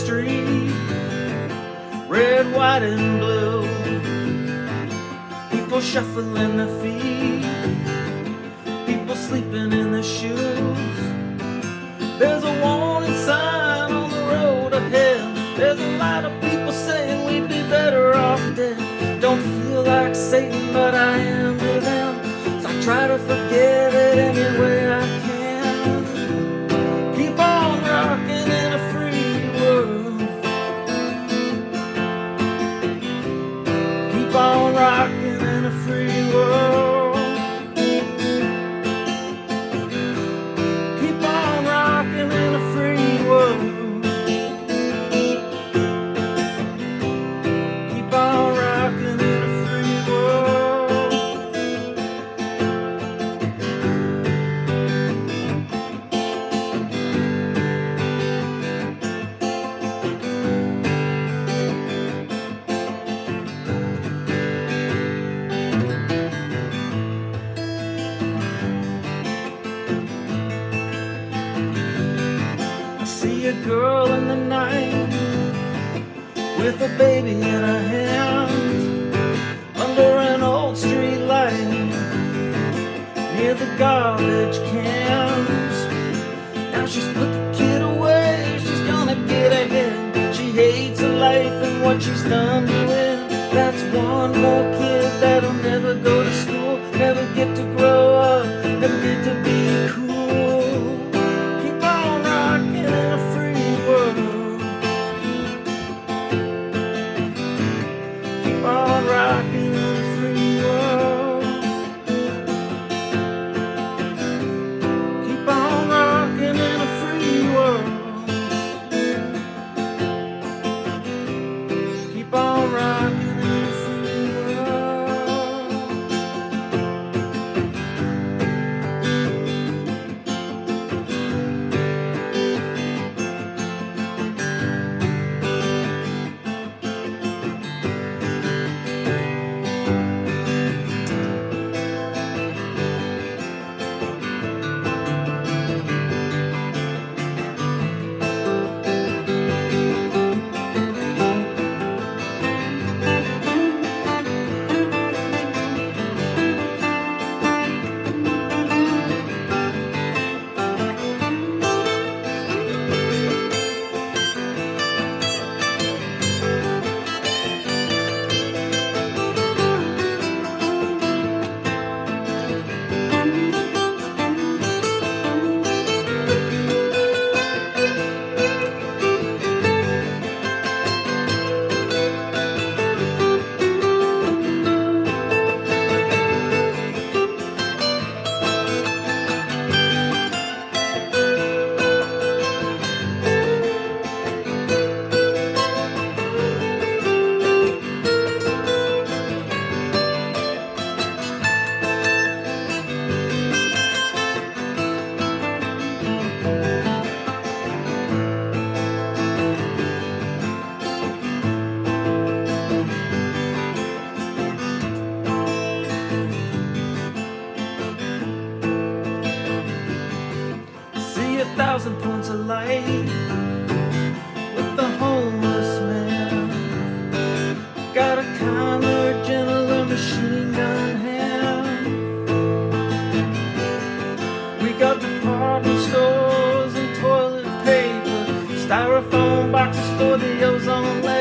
street, red, white, and blue. People shuffling their feet, people sleeping in their shoes. There's a warning sign on the road ahead. There's a lot of people saying we'd be better off dead. Don't feel like Satan, but I am to them, so I try to forget it any way I can. Keep on rocking in a free world. Keep on rocking in a free world. Keep on rocking in a free world. Keep on rocking in a free world. I see a girl in the night with a baby in her hand, under an old street light, near the garbage cans. Now she's put the kid away, she's gonna get ahead. She hates her life and what she's done to it. That's one more kid that'll never go to school, never get to grow up, never get to be cool. Keep on rocking in a free world. Keep on rocking in a free world. Keep on rocking in a free world. Keep on rocking in a free world. See 1,000 points of light with the homeless man. Got a kinder, gentler machine gun hand. We got department stores and toilet paper, styrofoam boxes for the ozone layer.